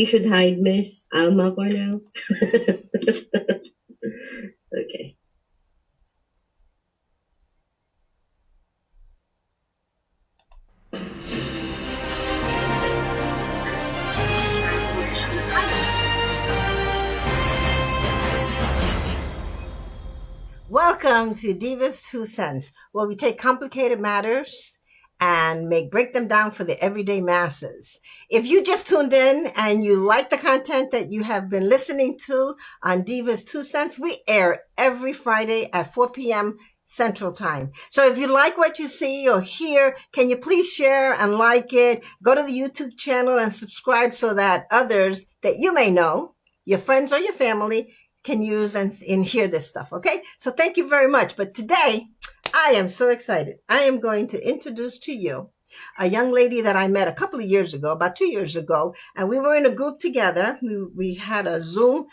we should hide Miss Alma for now. Okay. Welcome to Diva's Two Cents, where we take complicated matters and break them down for the everyday masses. If you just tuned in and you like the content that you have been listening to on Diva's Two Cents, we air every Friday at 4 p.m. Central Time. So if you like what you see or hear, can you please share and like it? Go to the YouTube channel and subscribe so that others that you may know, your friends or your family, can use and hear this stuff. Okay. So thank you very much. But today I am so excited. I am going to introduce to you a young lady that I met a couple of years ago, about 2 years ago. And we were in a group together. We had a Zoom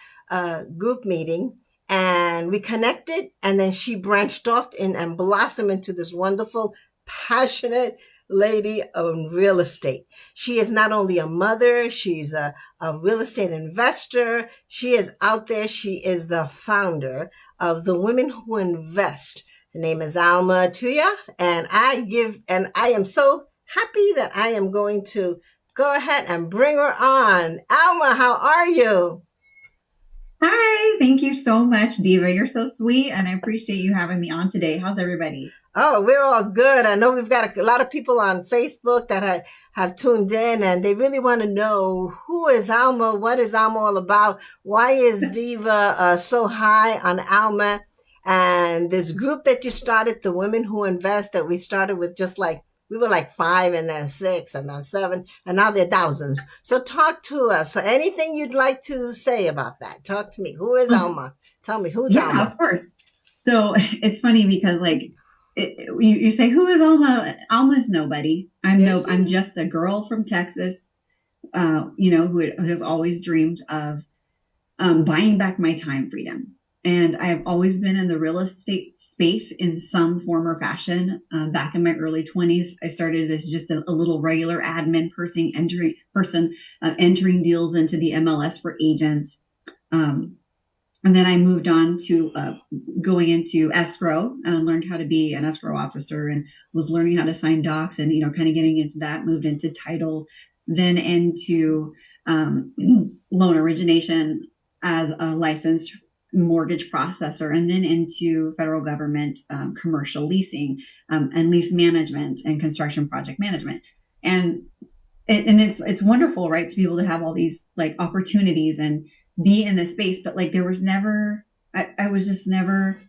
group meeting and we connected, and then she branched off and blossomed into this wonderful, passionate lady of real estate. She is not only a mother, she's a real estate investor. She is out there. She is the founder of the Women Who Invest. Her name is Alma Tuia, and I am so happy that I am going to go ahead and bring her on. Alma, how are you? Hi, thank you so much, Diva. You're so sweet, and I appreciate you having me on today. How's everybody? Oh, we're all good. I know we've got a lot of people on Facebook that have tuned in, and they really want to know, who is Alma? What is Alma all about? Why is Diva so high on Alma? And this group that you started, the Women Who Invest, that we started with we were like 5 and then 6 and then 7, and now they're thousands. So talk to us. So anything you'd like to say about that? Talk to me. Who is Alma? Tell me, who's Alma? Yeah, of course. So it's funny because you say, who is Alma? Alma's nobody. I'm just a girl from Texas, who has always dreamed of buying back my time freedom. And I've always been in the real estate space in some form or fashion. Back in my early 20s, I started as just a little regular admin person, entering deals into the MLS for agents. And then I moved on to going into escrow and learned how to be an escrow officer and was learning how to sign docs and, kind of getting into that, moved into title, then into loan origination as a licensed mortgage processor, and then into federal government commercial leasing and lease management and construction project management. And it's wonderful, right, to be able to have all these opportunities and be in this space, but there was never, I was just never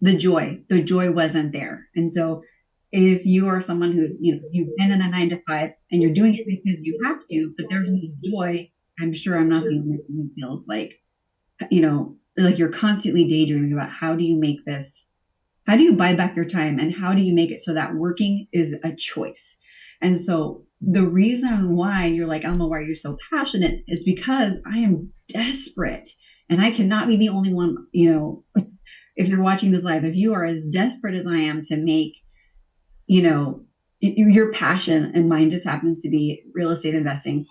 the joy wasn't there. And so if you are someone who's, you've been in a 9-to-5 and you're doing it because you have to, but there's no joy, I'm sure I'm not the only one who feels like you're constantly daydreaming about how do you buy back your time, and how do you make it so that working is a choice. And so the reason why you're like, Alma, why are you so passionate, is because I am desperate, and I cannot be the only one. If you're watching this live, if you are as desperate as I am to make, your passion, and mine just happens to be real estate investing,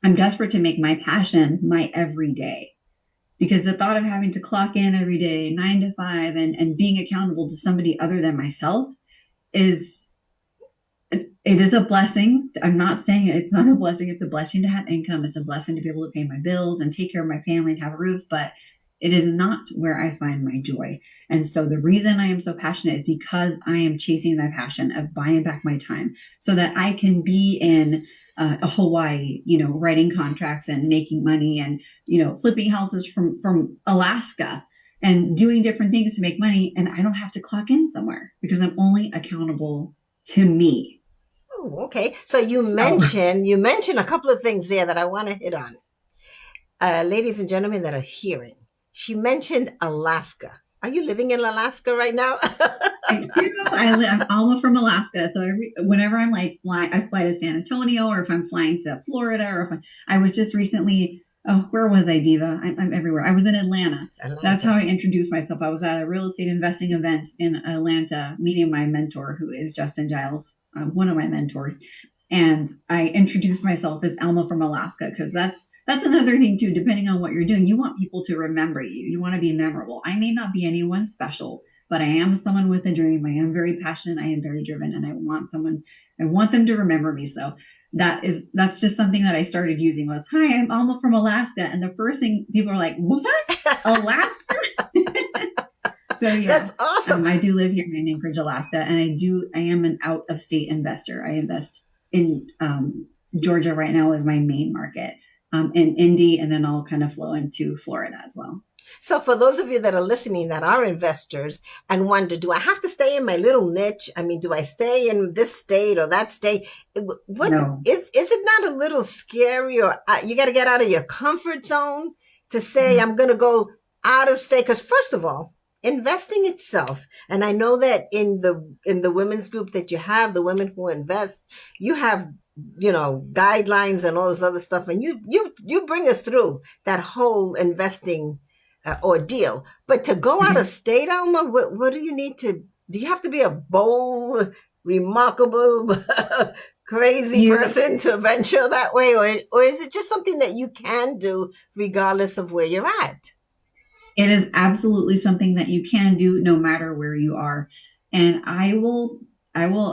I'm desperate to make my passion my everyday. Because the thought of having to clock in every day, 9-to-5, and being accountable to somebody other than myself it is a blessing. I'm not saying it's not a blessing. It's a blessing to have income. It's a blessing to be able to pay my bills and take care of my family and have a roof, but it is not where I find my joy. And so the reason I am so passionate is because I am chasing my passion of buying back my time so that I can be in Hawaii, writing contracts and making money and, flipping houses from Alaska and doing different things to make money. And I don't have to clock in somewhere because I'm only accountable to me. Oh, okay. So you mentioned a couple of things there that I want to hit on. Ladies and gentlemen that are hearing, she mentioned Alaska. Are you living in Alaska right now? I'm Alma from Alaska. So whenever I'm flying, I fly to San Antonio, or if I'm flying to Florida, or if I was just recently, where was I, Diva? I'm everywhere. I was in Atlanta. That's how I introduced myself. I was at a real estate investing event in Atlanta, meeting my mentor, who is Justin Giles, one of my mentors. And I introduced myself as Alma from Alaska, because that's that's another thing too. Depending on what you're doing, you want people to remember you. You want to be memorable. I may not be anyone special, but I am someone with a dream. I am very passionate. I am very driven, and I want them to remember me. So that's just something that I started using was, hi, I'm Alma from Alaska. And the first thing people are like, what? Alaska? So yeah, that's awesome. I do live here in Anchorage, Alaska, and I am an out of state investor. I invest in Georgia right now is my main market, in Indy, and then I'll kind of flow into Florida as well. So for those of you that are listening that are investors and wonder, do I have to stay in my little niche? I mean, do I stay in this state or that state? What No. is it not a little scary, or you got to get out of your comfort zone to say, I'm going to go out of state? Because first of all, investing itself, and I know that in the women's group that you have, the women who invest, you have, guidelines and all this other stuff, and you bring us through that whole investing ordeal. But to go out of state, Alma, what do you need to? Do you have to be a bold, remarkable, crazy person to venture that way, or is it just something that you can do regardless of where you're at? It is absolutely something that you can do no matter where you are. And I will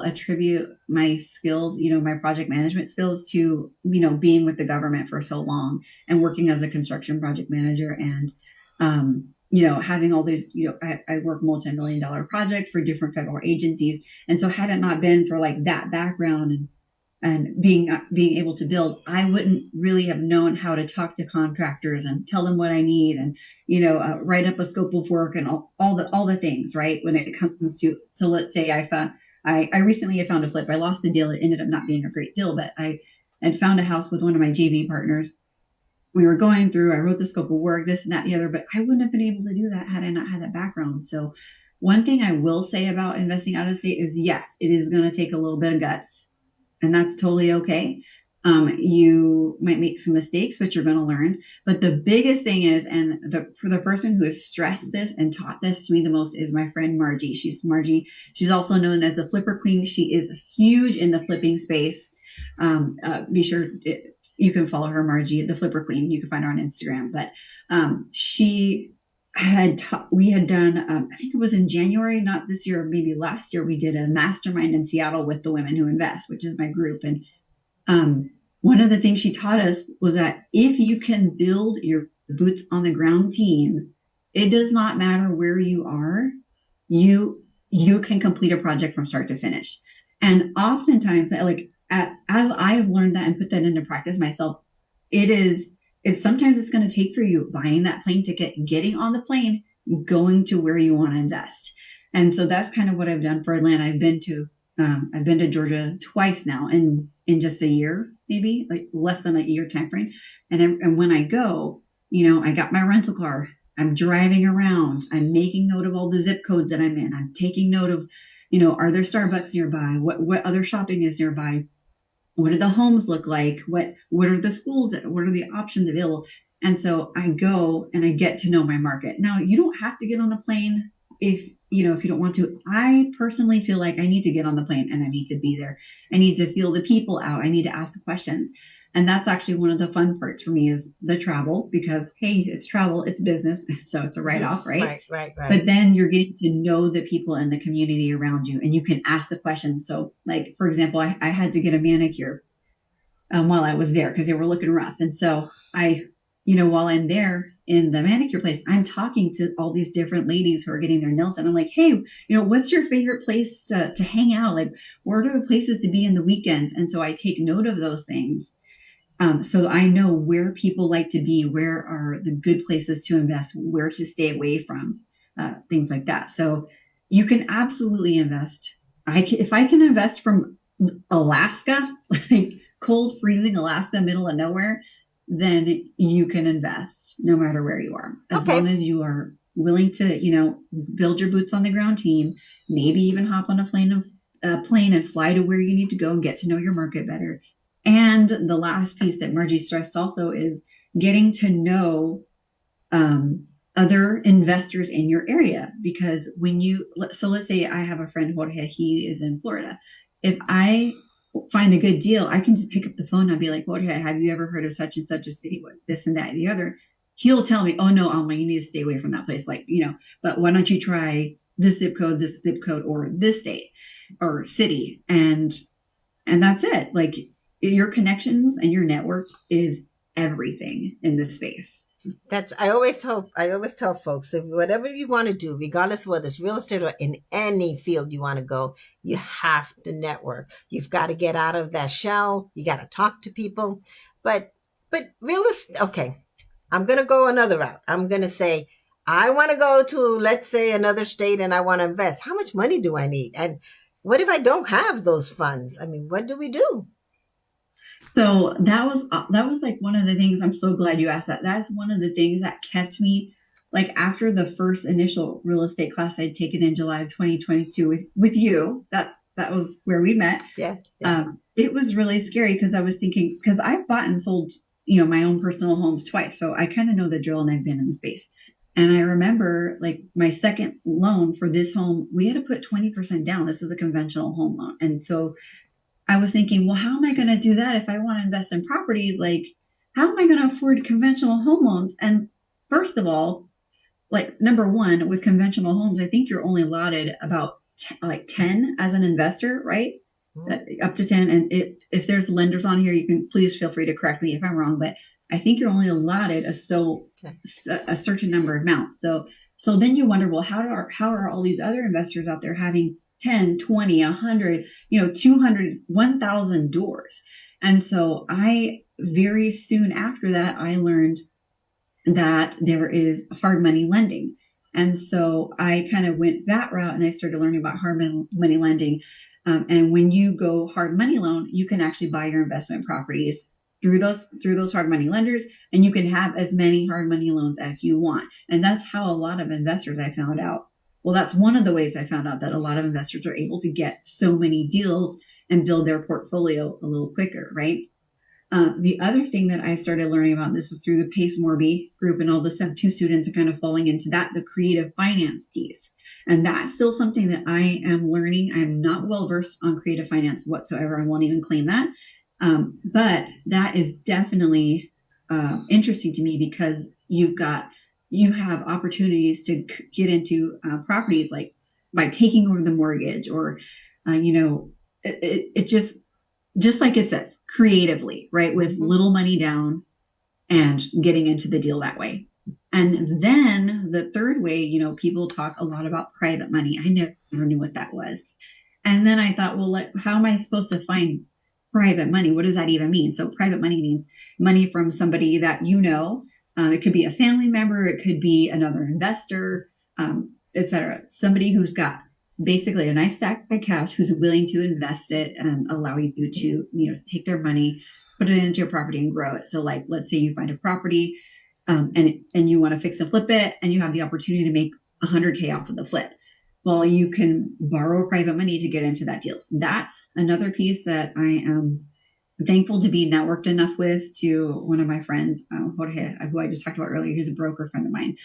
attribute my skills, my project management skills to, being with the government for so long and working as a construction project manager and, having all these, I work multi-million-dollar projects for different federal agencies. And so had it not been for like that background and being able to build, I wouldn't really have known how to talk to contractors and tell them what I need and, write up a scope of work and all the things, right? When it comes to, so let's say I recently had found a flip. I lost a deal. It ended up not being a great deal, but I had found a house with one of my JV partners. We were going through, I wrote the scope of work, this and that, and the other, but I wouldn't have been able to do that had I not had that background. So one thing I will say about investing out of state is, yes, it is going to take a little bit of guts. And that's totally okay. You might make some mistakes, but you're going to learn. But the biggest thing is, for the person who has stressed this and taught this to me the most is my friend Margie. She's also known as the Flipper Queen. She is huge in the flipping space. Be sure you can follow her, Margie, the Flipper Queen. You can find her on Instagram. But we had done, I think it was in January, not this year, maybe last year, we did a mastermind in Seattle with the Women Who Invest, which is my group. And one of the things she taught us was that if you can build your boots on the ground team, it does not matter where you are, you can complete a project from start to finish. And oftentimes, as I have learned that and put that into practice myself, sometimes it's going to take for you buying that plane ticket, getting on the plane, going to where you want to invest. And so that's kind of what I've done for Atlanta. I've been to Georgia twice now in just a year, maybe like less than a year time frame. And when I go, I got my rental car, I'm driving around, I'm making note of all the zip codes that I'm in. I'm taking note of, are there Starbucks nearby? What other shopping is nearby? What do the homes look like? What are the schools? What are the options available? And so I go and I get to know my market. Now, you don't have to get on a plane if you don't want to. I personally feel like I need to get on the plane and I need to be there. I need to feel the people out. I need to ask the questions. And that's actually one of the fun parts for me is the travel because, hey, it's travel, it's business. So it's a write-off, right? Right. But then you're getting to know the people in the community around you and you can ask the questions. So like, for example, I had to get a manicure while I was there because they were looking rough. And so while I'm there in the manicure place, I'm talking to all these different ladies who are getting their nails done. I'm like, hey, what's your favorite place to hang out? Like, where are the places to be in the weekends? And so I take note of those things. So I know where people like to be, where are the good places to invest, where to stay away from, things like that. So you can absolutely invest. If I can invest from Alaska, like cold, freezing Alaska, middle of nowhere, then you can invest no matter where you are. As long as you are willing to, build your boots on the ground team, maybe even hop on a plane and fly to where you need to go and get to know your market better. And the last piece that Margie stressed also is getting to know other investors in your area. Because let's say I have a friend, Jorge, he is in Florida. If I find a good deal, I can just pick up the phone and I'll be like, "What? Have you ever heard of such and such a city? What this and that and the other?" He'll tell me, "Oh no, Alma, you need to stay away from that place." Like, but why don't you try this zip code, or this state or city, and that's it. Like, your connections and your network is everything in this space. I always tell folks, if whatever you want to do, regardless of whether it's real estate or in any field you want to go, you have to network. You've got to get out of that shell. You got to talk to people. But real estate, okay, I'm going to go another route. I'm going to say, I want to go to, let's say, another state and I want to invest. How much money do I need? And what if I don't have those funds? I mean, what do we do? So that was like one of the things. I'm so glad you asked that. That's one of the things that kept me, like, after the first initial real estate class I'd taken in July of 2022 with you. That was where we met. Yeah. It was really scary because I was thinking, because I've bought and sold, my own personal homes twice, so I kind of know the drill and I've been in the space. And I remember, like, my second loan for this home, we had to put 20% down. This is a conventional home loan, and so I was thinking, well, how am I going to do that if I want to invest in properties? Like, how am I going to afford conventional home loans? And first of all, like, number one, with conventional homes, I think you're only allotted about 10 as an investor, right? Mm-hmm. Up to 10. And if there's lenders on here, you can please feel free to correct me if I'm wrong, but I think you're only allotted a certain number of amounts. So then you wonder, well, how are all these other investors out there having 10, 20, 100, 200, 1,000 doors? And so very soon after that, I learned that there is hard money lending. And so I kind of went that route and I started learning about hard money lending. And when you go hard money loan, you can actually buy your investment properties through those hard money lenders, and you can have as many hard money loans as you want. And that's how a lot of investors, I found out. Well, that's one of the ways I found out that a lot of investors are able to get so many deals and build their portfolio a little quicker, right? The other thing that I started learning about, this was through the Pace Morby group, and all the Step 2 students are kind of falling into that, the creative finance piece. And that's still something that I am learning. I'm not well versed on creative finance whatsoever. I won't even claim that. But that is definitely interesting to me, because you have opportunities to get into properties, like by taking over the mortgage, or it just like it says, creatively, right? With little money down and getting into the deal that way. And then the third way, people talk a lot about private money. I never knew what that was. And then I thought, well, how am I supposed to find private money? What does that even mean? So private money means money from somebody that it could be a family member, it could be another investor, etc. Somebody who's got basically a nice stack of cash, who's willing to invest it and allow you to, take their money, put it into a property and grow it. So, like, let's say you find a property and you want to fix and flip it, and you have the opportunity to make $100K off of the flip. Well, you can borrow private money to get into that deal. That's another piece that I am thankful to be networked enough with. To one of my friends, Jorge, who I just talked about earlier, he's a broker friend of mine.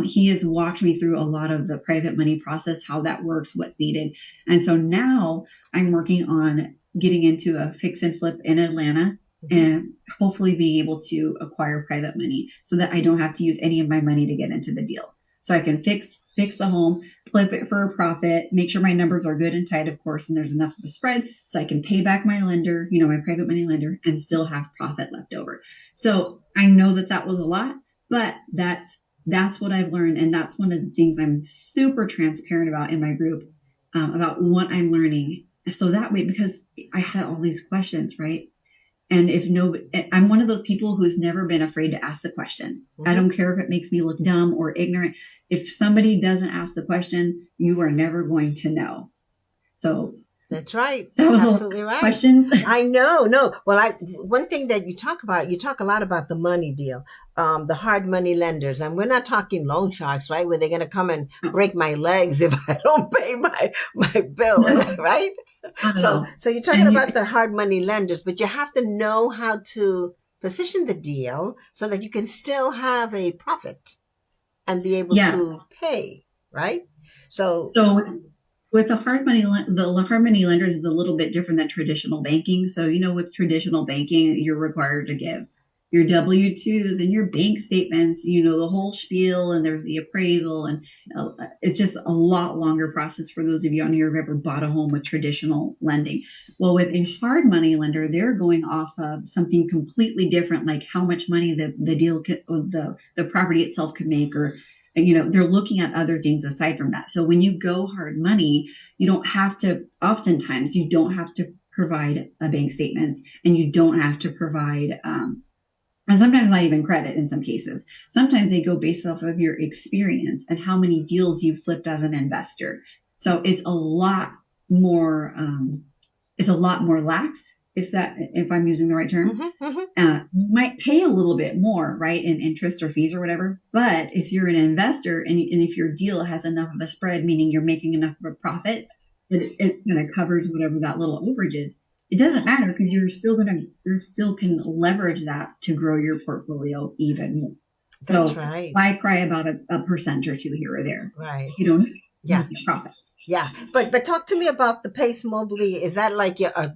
He has walked me through a lot of the private money process, how that works, what's needed. And so now I'm working on getting into a fix and flip in Atlanta, and hopefully being able to acquire private money so that I don't have to use any of my money to get into the deal. So I can fix the home, flip it for a profit, make sure my numbers are good and tight, of course, and there's enough of a spread so I can pay back my lender, my private money lender, and still have profit left over. So I know that was a lot, but that's what I've learned. And that's one of the things I'm super transparent about in my group, about what I'm learning. So that way, because I had all these questions, right? And I'm one of those people who's never been afraid to ask the question. Mm-hmm. I don't care if it makes me look dumb or ignorant. If somebody doesn't ask the question, you are never going to know. So that's right. That was absolutely right. Questions? I know. No. Well, one thing that you talk a lot about the money deal, the hard money lenders, and we're not talking loan sharks, right? Where they're going to come and break my legs if I don't pay my bill, right? So you're talking about the hard money lenders, but you have to know how to position the deal so that you can still have a profit and be able to pay, right? So With the hard money lenders is a little bit different than traditional banking. So, with traditional banking, you're required to give your W-2s and your bank statements, the whole spiel, and there's the appraisal, and it's just a lot longer process for those of you on here who've ever bought a home with traditional lending. Well, with a hard money lender, they're going off of something completely different, like how much money the deal could, the property itself could make, or they're looking at other things aside from that. So when you go hard money, oftentimes you don't have to provide a bank statements, and you don't have to provide, and sometimes not even credit in some cases. Sometimes they go based off of your experience and how many deals you've flipped as an investor. So it's a lot more, lax, if I'm using the right term. You might pay a little bit more, right, in interest or fees or whatever. But if you're an investor and if your deal has enough of a spread, meaning you're making enough of a profit, that it kind of covers whatever that little overage is, it doesn't matter, because you still can leverage that to grow your portfolio even more. That's so right. Why cry about a percent or two here or there? Right. You don't Yeah. make profit. Yeah. But talk to me about the Pace Mobley. Is that like a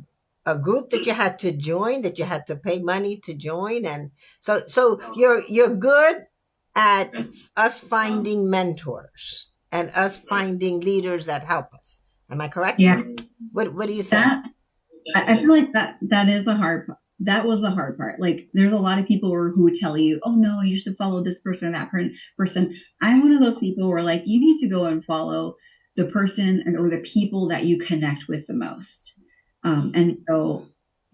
group that you had to join, that you had to pay money to join? And so you're good at us finding mentors and us finding leaders that help us. Am I correct? Yeah. What do you say? I feel like that is that was the hard part. Like, there's a lot of people who would tell you, oh no, you should follow this person or that person. I'm one of those people where, like, you need to go and follow the person or the people that you connect with the most. And so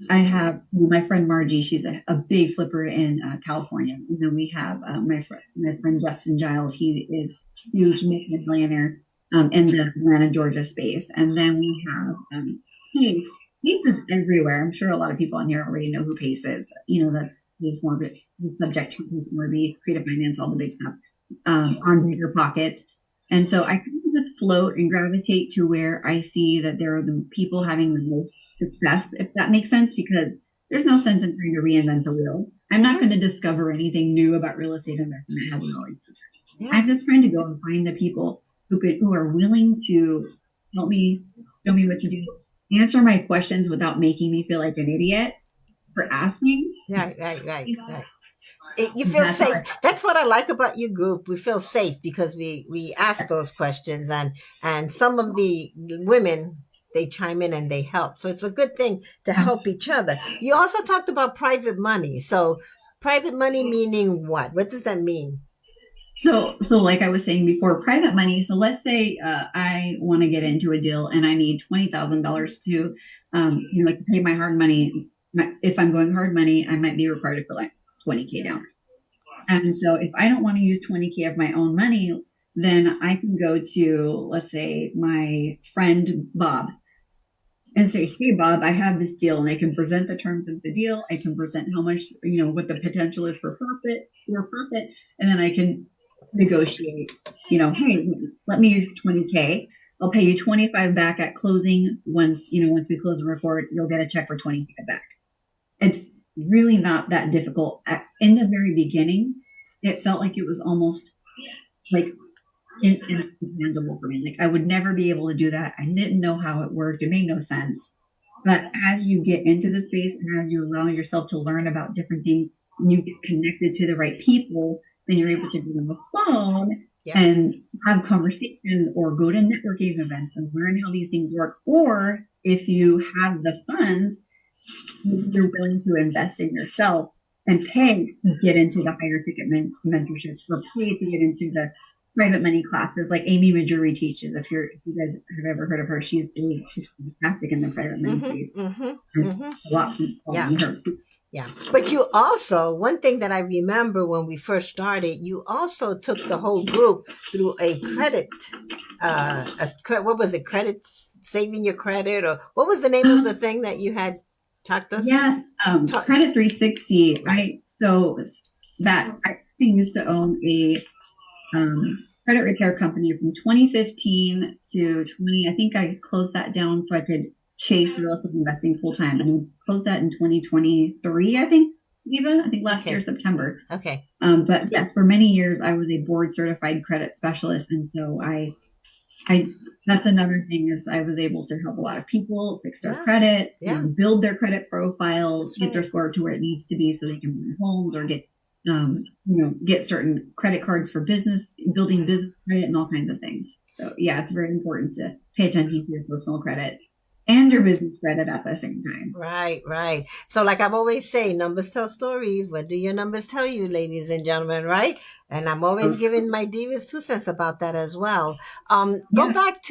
I have my friend Margie. She's a big flipper in California. And then we have my friend Justin Giles. He is a huge millionaire in the Atlanta, Georgia space. And then we have Pace is everywhere. I'm sure a lot of people on here already know who Pace is. He's more of the subject to more of the creative finance, all the big stuff on Bigger Pockets. And so I kind of just float and gravitate to where I see that there are the people having the most success, if that makes sense, because there's no sense in trying to reinvent the wheel. I'm not going to discover anything new about real estate investment that hasn't already been. I'm just trying to go and find the people who are willing to help me, show me what to do, answer my questions without making me feel like an idiot for asking. Right. You feel safe. That's what I like about your group. We feel safe because we ask those questions, and some of the women, they chime in and they help. So it's a good thing to help each other. You also talked about private money. So private money meaning what? What does that mean? So like I was saying before, private money. So let's say I want to get into a deal and I need $20,000 to, to pay my hard money. If I'm going hard money, I might be required to put like $20K down. And so if I don't want to use $20K of my own money, then I can go to, let's say, my friend Bob and say, hey, Bob, I have this deal, and I can present the terms of the deal. I can present how much, what the potential is for profit, and then I can negotiate, hey, let me use $20K. I'll pay you $25 back at closing. Once we close the report, you'll get a check for $25 back. It's really not that difficult. In the very beginning, it felt like it was almost like intangible for me. Like, I would never be able to do that. I didn't know how it worked. It made no sense. But as you get into the space and as you allow yourself to learn about different things, and you get connected to the right people, then you're able to get on the phone and have conversations or go to networking events and learn how these things work. Or if you have the funds, you're willing to invest in yourself and pay to get into the higher ticket mentorships, or pay to get into the private money classes like Amy Majuri teaches. If you guys have ever heard of her, she's fantastic in the private money space. A lot of people her. Yeah. But you also, one thing that I remember when we first started, you also took the whole group through a credit, what was it? Credit, saving your credit, or what was the name of the thing that you had talked to us? Yeah. Credit 360. I used to own a credit repair company from 2015 to 20. I think I closed that down so I could chase real estate investing full time, and we closed that in 2023. I think, Diva. I think last year, September. Okay. But yes, for many years I was a board certified credit specialist, and so I that's another thing is I was able to help a lot of people fix their Yeah. credit, Yeah. build their credit profiles, That's get their right. score to where it needs to be so they can buy homes or get, get certain credit cards for business, building business credit and all kinds of things. So yeah, it's very important to pay attention to your personal credit and your business credit at the same time. Right, right. So, like I've always say, numbers tell stories. What do your numbers tell you, ladies and gentlemen? Right? And I'm always giving my divas 2 cents about that as well. Go Yeah. back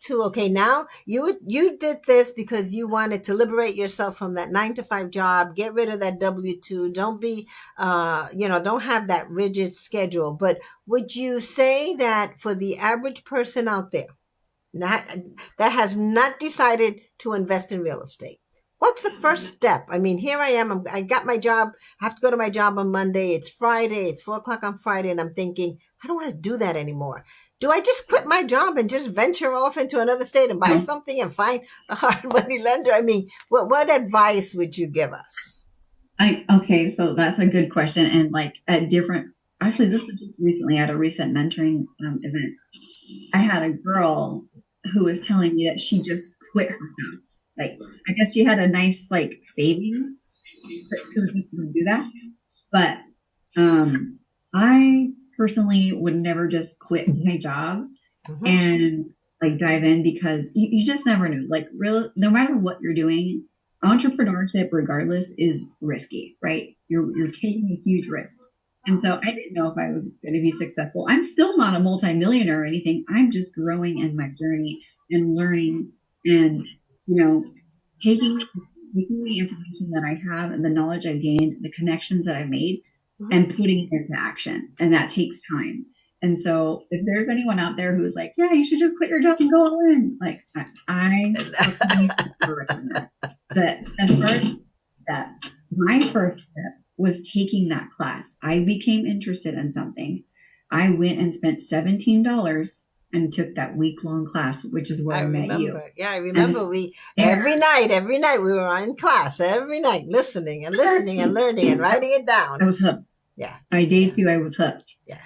to okay. Now you did this because you wanted to liberate yourself from that 9 to 5 job, get rid of that W-2. Don't be, don't have that rigid schedule. But would you say that for the average person out there, not that has not decided to invest in real estate, what's the first step? I mean, here I am. I got my job. I have to go to my job on Monday. It's Friday. It's 4 o'clock on Friday. And I'm thinking, I don't want to do that anymore. Do I just quit my job and just venture off into another state and buy No. something and find a hard money lender? I mean, what advice would you give us? Okay, so that's a good question. And like actually, this was just recently at a recent mentoring event. I had a girl who was telling me that she just quit her job. Like, I guess she had a nice like savings to do that. But I personally would never just quit my job Mhm. and like dive in because you just never know. Like, no matter what you're doing, entrepreneurship, regardless, is risky, right? You're taking a huge risk. And so I didn't know if I was going to be successful. I'm still not a multimillionaire or anything. I'm just growing in my journey and learning and, taking the information that I have and the knowledge I've gained, the connections that I've made, and putting it into action. And that takes time. And so if there's anyone out there who's like, yeah, you should just quit your job and go all in, like I recommend that. But as far as that, my first step was taking that class. I became interested in something. I went and spent $17 and took that week-long class, which is where I met you. Yeah, I remember. And every night we were in class every night, listening and learning and writing it down. I was hooked. Yeah. By day 2, I was hooked. Yeah.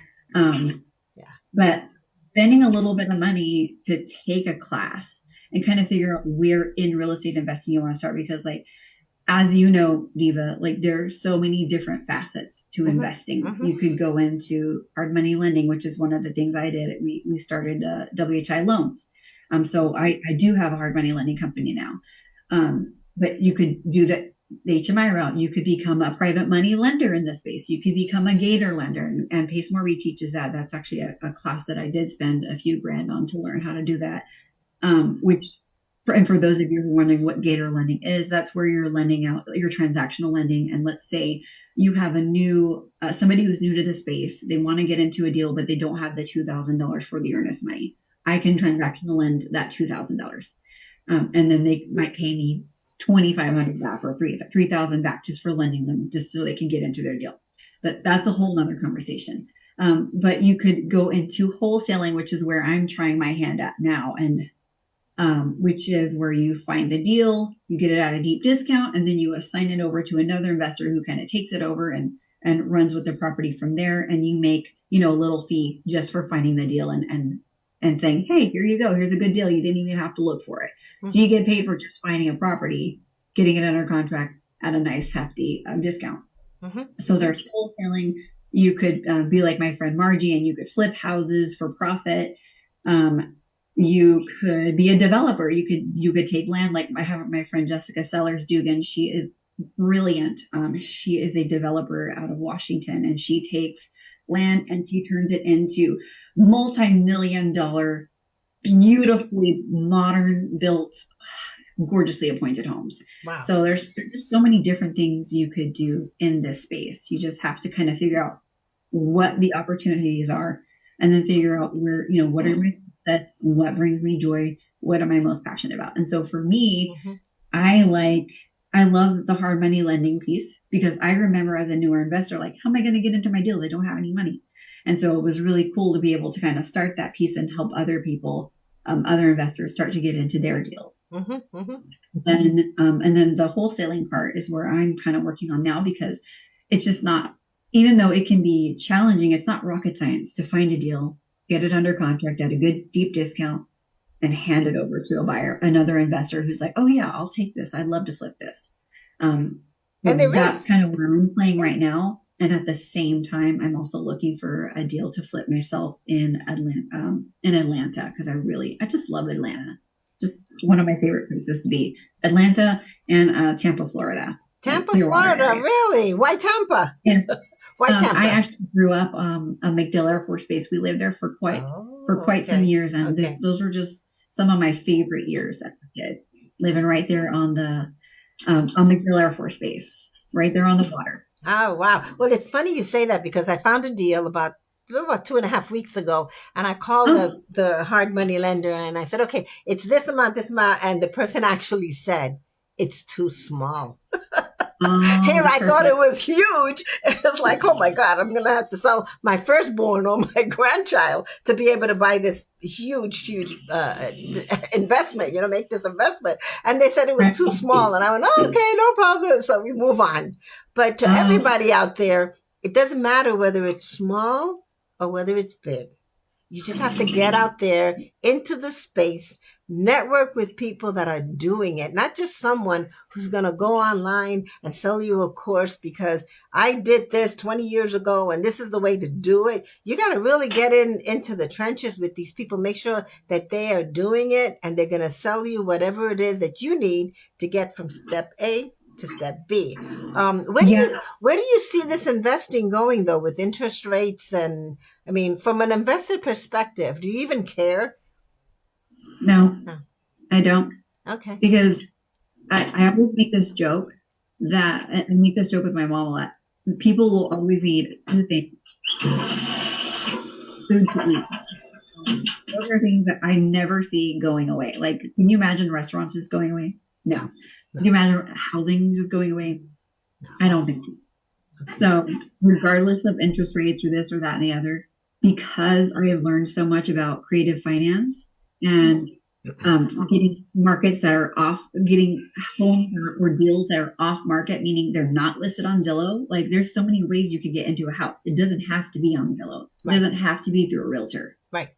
But spending a little bit of money to take a class and kind of figure out where in real estate investing you want to start, because like, as you know, Diva, like there are so many different facets to investing. You could go into hard money lending, which is one of the things I did. We started WHI loans. So I do have a hard money lending company now. But you could do the HMI route. You could become a private money lender in this space. You could become a gator lender, and Pace More reteaches that. That's actually a class that I did spend a few grand on to learn how to do that. And for those of you who are wondering what gator lending is, that's where you're lending out your transactional lending. And let's say you have somebody who's new to the space, they want to get into a deal, but they don't have the $2,000 for the earnest money. I can transactional lend that $2,000. And then they might pay me $2,500 back or $3,000 back just for lending them, just so they can get into their deal. But that's a whole nother conversation. But you could go into wholesaling, which is where I'm trying my hand at now. And which is where you find the deal, you get it at a deep discount, and then you assign it over to another investor who kind of takes it over and runs with the property from there. And you make, a little fee just for finding the deal and saying, hey, here you go. Here's a good deal. You didn't even have to look for it. Mm-hmm. So you get paid for just finding a property, getting it under contract at a nice hefty discount. Mm-hmm. So there's wholesaling. You could be like my friend Margie, and you could flip houses for profit. You could be a developer. You could take land, like I have my friend Jessica Sellers Dugan. She is brilliant. She is a developer out of Washington, and she takes land and she turns it into multi-million-dollar, beautifully modern built, gorgeously appointed homes. Wow. So there's so many different things you could do in this space. You just have to kind of figure out what the opportunities are, and then figure out where, what are my sets, what brings me joy, what am I most passionate about. And so for me, I love the hard money lending piece, because I remember as a newer investor, like, how am I going to get into my deal? I don't have any money. And so it was really cool to be able to kind of start that piece and help other people, other investors start to get into their deals. And then the wholesaling part is where I'm kind of working on now, because it's just not, even though it can be challenging, it's not rocket science to find a deal get it under contract at a good deep discount, and hand it over to a buyer, another investor who's like, oh yeah, I'll take this. I'd love to flip this. And there That's is. kind of where I'm playing right now. And at the same time, I'm also looking for a deal to flip myself in Atlanta, because I just love Atlanta. Just one of my favorite places to be. Atlanta and Tampa, Florida. Tampa, Florida, really? Why Tampa? Yeah. Why Tampa? I actually grew up on MacDill Air Force Base. We lived there for quite some years, and those were just some of my favorite years as a kid. Living right there on MacDill Air Force Base, right there on the water. Oh, wow. Well, it's funny you say that, because I found a deal about 2.5 weeks ago, and I called the hard money lender, and I said, okay, it's this amount, and the person actually said, it's too small. Here, I thought it was huge. It's like, oh my God, I'm going to have to sell my firstborn or my grandchild to be able to buy this huge investment, make this investment. And they said it was too small. And I went, oh, okay, no problem. So we move on. But to everybody out there, it doesn't matter whether it's small or whether it's big. You just have to get out there into the space, network with people that are doing it, not just someone who's going to go online and sell you a course because I did this 20 years ago and this is the way to do it. You got to really get into the trenches with these people, make sure that they are doing it, and they're going to sell you whatever it is that you need to get from step A to step B. Where do you see this investing going, though, with interest rates? And I mean, from an investor perspective, do you even care? No, I don't. Okay. Because I always make this joke I make this joke with my mom a lot. People will always eat two things. Food to eat. Those are things that I never see going away. Like, can you imagine restaurants just going away? No. Can you imagine housing just going away? I don't think so. So regardless of interest rates or this or that and the other, because I have learned so much about creative finance and getting markets that are off, getting homes or deals that are off market, meaning they're not listed on Zillow. Like, there's so many ways you could get into a house. It doesn't have to be on Zillow. It doesn't have to be through a realtor. Right.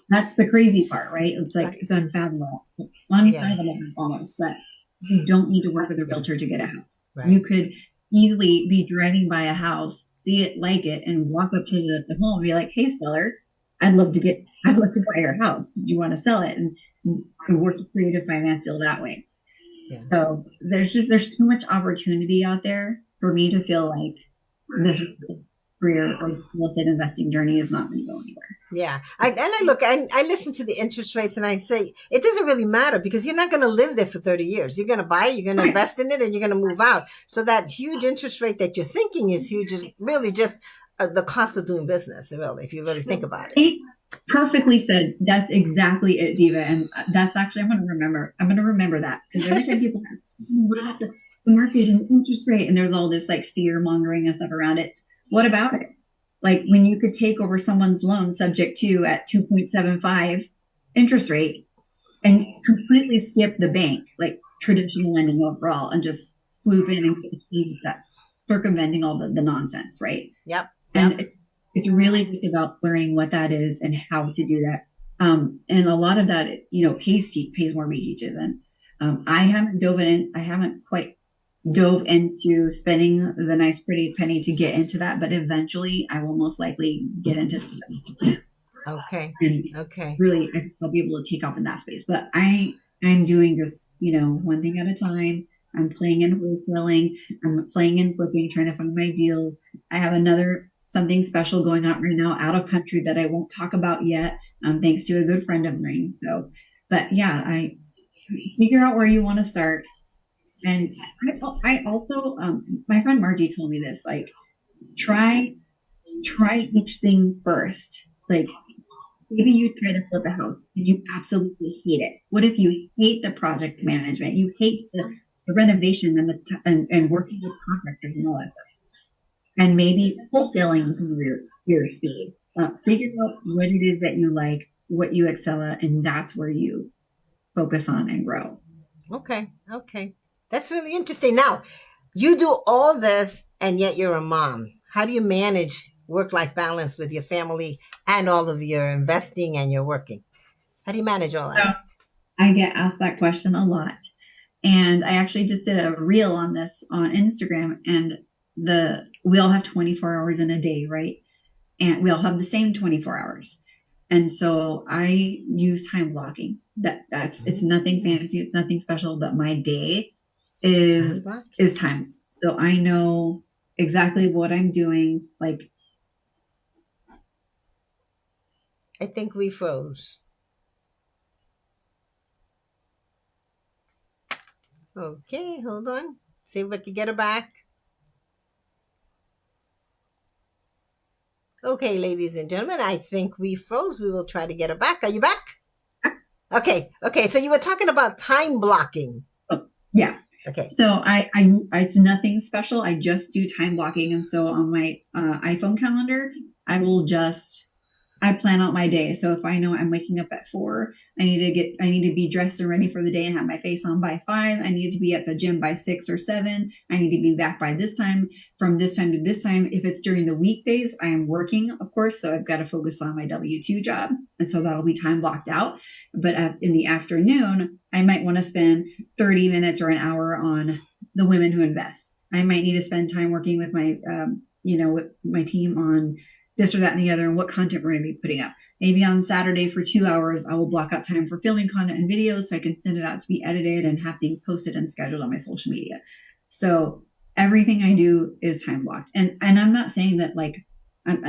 That's the crazy part, right? It's like, it's unfathomable. Unfathomable almost, but you don't need to work with a realtor to get a house. Right. You could easily be driving by a house, see it, like it, and walk up to the home and be like, hey, seller, I'd love to buy your house. Did you want to sell it? And work a creative finance deal that way. Yeah. So there's too much opportunity out there for me to feel like this career or real estate investing journey is not going to go anywhere. Yeah. I listen to the interest rates and I say, it doesn't really matter because you're not going to live there for 30 years. You're going to buy it, you're going to invest in it, and you're going to move out. So that huge interest rate that you're thinking is huge is really just the cost of doing business, really, if you really think about it. Perfectly said. That's exactly it, Diva. And that's actually, I'm going to remember that, because every time people ask, what about the market and interest rate? And there's all this like fear mongering and stuff around it. What about it? Like, when you could take over someone's loan subject to at 2.75 interest rate and completely skip the bank, like traditional lending overall, and just swoop in and get that, circumventing all the nonsense, right? Yep. And it's really just about learning what that is and how to do that. And a lot of that, pays more to teach it than. I haven't quite dove into spending the nice pretty penny to get into that, but eventually I will most likely get into that. Okay. And really, I'll be able to take off in that space. But I'm doing this, one thing at a time. I'm playing in wholesaling. I'm playing in flipping, trying to find my deal. I have something special going on right now out of country that I won't talk about yet, thanks to a good friend of mine. So, but yeah, I figure out where you want to start. And I also, my friend Margie told me this, like, try each thing first. Like, maybe you try to flip a house and you absolutely hate it. What if you hate the project management? You hate the renovation and working with contractors and all that stuff. And maybe wholesaling is your speed. Figure out what it is that you like, what you excel at, and that's where you focus on and grow. Okay. That's really interesting. Now, you do all this, and yet you're a mom. How do you manage work-life balance with your family and all of your investing and your working? How do you manage all So that? I get asked that question a lot. And I actually just did a reel on this on Instagram, and we all have 24 hours in a day, right? And we all have the same 24 hours. And so I use time blocking. It's nothing fancy, it's nothing special, but my day is time. So I know exactly what I'm doing. Like, I think we froze. Okay, hold on. See if we can get her back. Okay, ladies and gentlemen, I think we froze. We will try to get her back. Are you back? Okay. So you were talking about time blocking. oh, yeah. Okay. So I it's nothing special. I just do time blocking, and so on my iPhone calendar, I plan out my day. So if I know I'm waking up at 4, I need to be dressed and ready for the day and have my face on by 5. I need to be at the gym by 6 or 7. I need to be back by this time, from this time to this time. If it's during the weekdays, I am working, of course, so I've got to focus on my W-2 job. And so that'll be time blocked out. But in the afternoon, I might want to spend 30 minutes or an hour on the women who invest. I might need to spend time working with with my team on this or that and the other, and what content we're going to be putting up. Maybe on Saturday for 2 hours, I will block out time for filming content and videos so I can send it out to be edited and have things posted and scheduled on my social media. So everything I do is time blocked. And I'm not saying that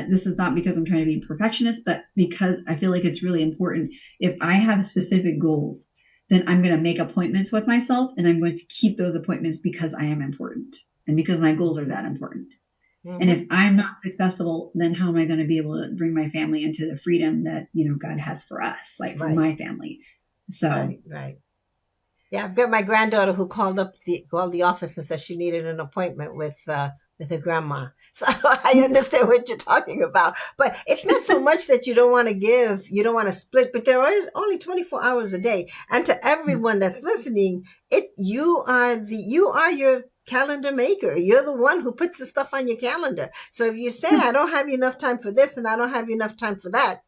this is not because I'm trying to be perfectionist, but because I feel like it's really important. If I have specific goals, then I'm going to make appointments with myself, and I'm going to keep those appointments because I am important and because my goals are that important. Mm-hmm. And if I'm not successful, then how am I going to be able to bring my family into the freedom that, God has for us, like for my family? So, right. Yeah, I've got my granddaughter who called the office and said she needed an appointment with her grandma. So I understand what you're talking about. But it's not so much that you don't want to split, but there are only 24 hours a day. And to everyone that's listening, you are your calendar maker. You're the one who puts the stuff on your calendar. So if you say, I don't have enough time for this and I don't have enough time for that,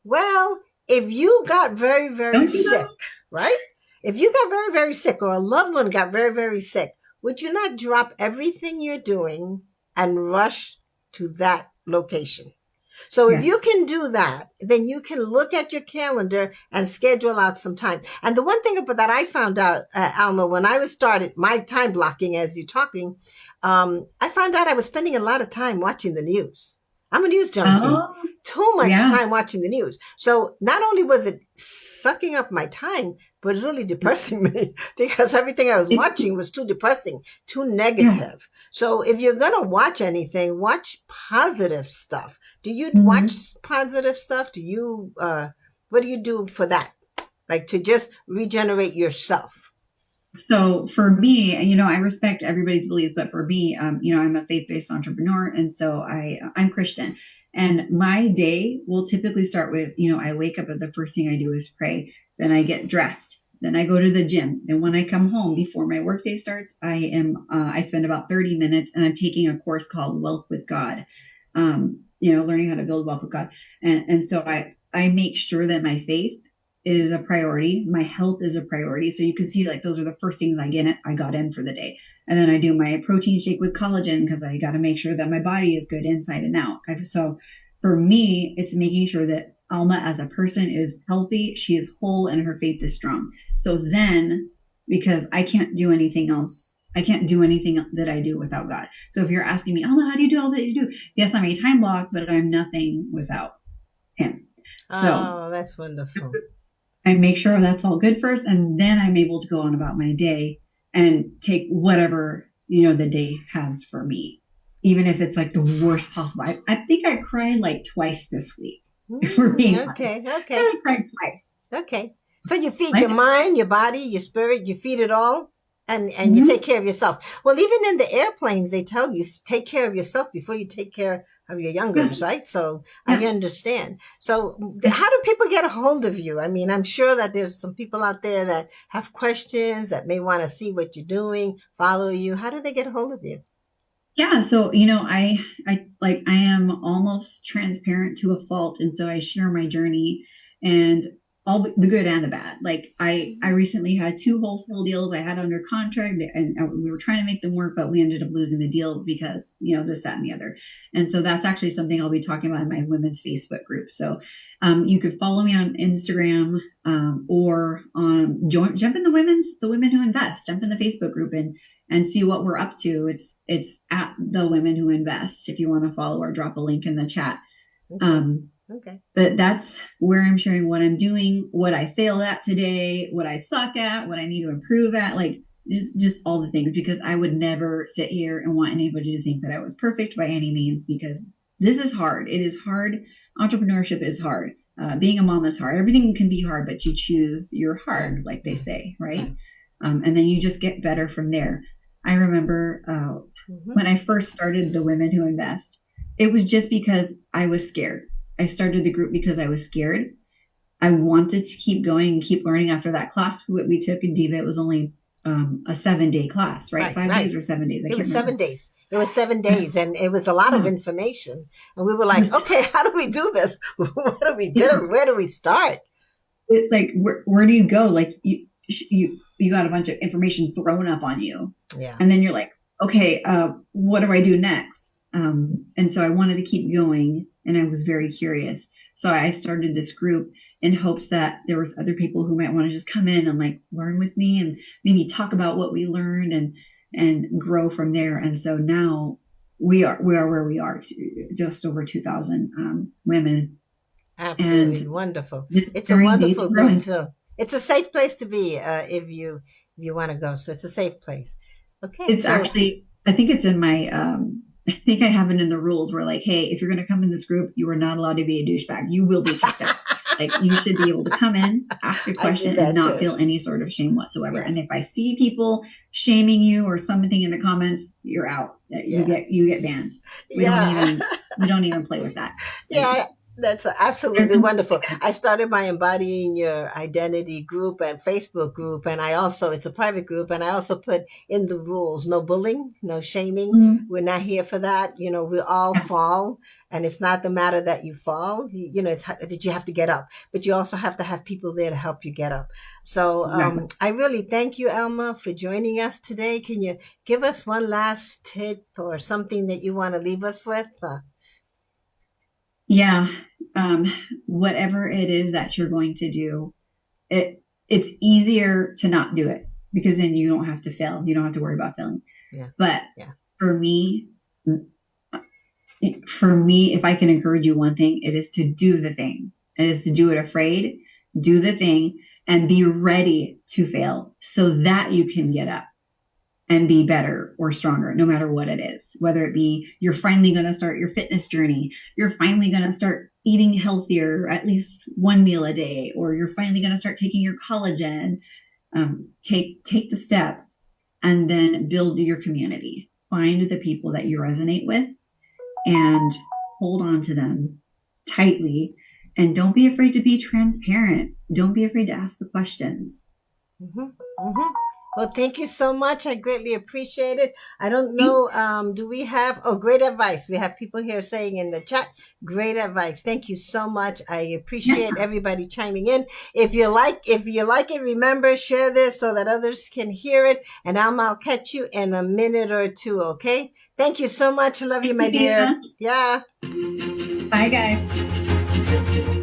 well, if you got very, very sick, right? If you got very, very sick, or a loved one got very, very sick, would you not drop everything you're doing and rush to that location? So if you can do that, then you can look at your calendar and schedule out some time. And the one thing about that I found out, Alma, when I started my time blocking as you're talking, I found out I was spending a lot of time watching the news. I'm a news junkie. Too much time watching the news. So not only was it sucking up my time, but it's really depressing me because everything I was watching was too depressing, too negative. Yeah. So if you're going to watch anything, watch positive stuff. Do you watch positive stuff? Do you, what do you do for that? Like to just regenerate yourself? So for me, I respect everybody's beliefs, but for me, I'm a faith-based entrepreneur. And so I'm Christian. And my day will typically start with, I wake up and the first thing I do is pray. Then I get dressed. Then I go to the gym. And when I come home before my workday starts, I spend about 30 minutes and I'm taking a course called Wealth with God, learning how to build wealth with God. And so I make sure that my faith is a priority. My health is a priority. So you can see those are the first things I got in for the day. And then I do my protein shake with collagen because I got to make sure that my body is good inside and out. So for me, it's making sure that Alma as a person is healthy, she is whole, and her faith is strong. So then, because I can't do anything else, I can't do anything that I do without God. So if you're asking me, Alma, how do you do all that you do? Yes, I'm a time block, but I'm nothing without Him. So that's wonderful. I make sure that's all good first, and then I'm able to go on about my day and take whatever, the day has for me, even if it's the worst possible. I think I cried twice this week. If we're being honest. Okay. I cried twice. Okay. So you feed your mind, your body, your spirit, you feed it all, and you take care of yourself. Well, even in the airplanes, they tell you take care of yourself before you take care of your youngers, right? So I understand. So how do people get a hold of you? I mean, I'm sure that there's some people out there that have questions, that may want to see what you're doing, follow you. How do they get a hold of you? Yeah, so I am almost transparent to a fault, and so I share my journey and all the good and the bad. Like I recently had two wholesale deals I had under contract, and we were trying to make them work, but we ended up losing the deal because this, that, and the other. And so that's actually something I'll be talking about in my women's Facebook group. So you could follow me on Instagram, or jump in the Women Who Invest, jump in the Facebook group and see what we're up to. It's at the Women Who Invest if you want to follow or drop a link in the chat. Okay. But that's where I'm sharing what I'm doing, what I failed at today, what I suck at, what I need to improve at, like just all the things, because I would never sit here and want anybody to think that I was perfect by any means, because this is hard. It is hard. Entrepreneurship is hard. Being a mom is hard. Everything can be hard, but you choose your hard, like they say, right? And then you just get better from there. I remember when I first started the Women Who Invest, it was just because I was scared. I started the group because I was scared. I wanted to keep going and keep learning. After that class we took in Diva, it was only a 7-day class, right? 5 days or 7 days. It was 7 days. It was 7 days, and it was a lot of information. And we were like, okay, how do we do this? What do we do? Where do we start? It's like, where do you go? Like you got a bunch of information thrown up on you. Yeah. And then you're like, okay, what do I do next? And so I wanted to keep going, and I was very curious. So I started this group in hopes that there was other people who might want to just come in and like learn with me and maybe talk about what we learned and grow from there. And so now we are where we are, just over 2,000 women. Absolutely wonderful. It's a wonderful group too. It's a safe place to be if you want to go. So it's a safe place. Okay. It's actually, I think it's in my, I think I have it in the rules where like, hey, if you're going to come in this group, you are not allowed to be a douchebag. You will be kicked out. Like you should be able to come in, ask a question, and not feel any sort of shame whatsoever. Yeah. And if I see people shaming you or something in the comments, you're out. You get banned. We don't even play with that. Yeah. That's absolutely wonderful. I started my Embodying Your Identity group and Facebook group, and it's a private group, and I also put in the rules: no bullying, no shaming. Mm-hmm. We're not here for that. We all fall, and it's not the matter that you fall. It's that you have to get up, but you also have to have people there to help you get up. So I really thank you, Alma, for joining us today. Can you give us one last tip or something that you want to leave us with? Yeah. Whatever it is that you're going to do, it's easier to not do it, because then you don't have to fail. You don't have to worry about failing. Yeah. But for me, if I can encourage you one thing, it is to do the thing. It is to do it afraid, do the thing, and be ready to fail so that you can get up and be better or stronger, no matter what it is. Whether it be you're finally going to start your fitness journey, you're finally going to start eating healthier, at least one meal a day, or you're finally going to start taking your collagen. Take the step and then build your community. Find the people that you resonate with and hold on to them tightly. And don't be afraid to be transparent. Don't be afraid to ask the questions. Mm-hmm. Mm-hmm. Well, thank you so much. I greatly appreciate it. I don't know, do we have, great advice. We have people here saying in the chat, great advice. Thank you so much. I appreciate everybody chiming in. If you like it, remember, share this so that others can hear it. And Alma, I'll catch you in a minute or two, okay? Thank you so much. I love you, my dear. Yeah. Bye, guys.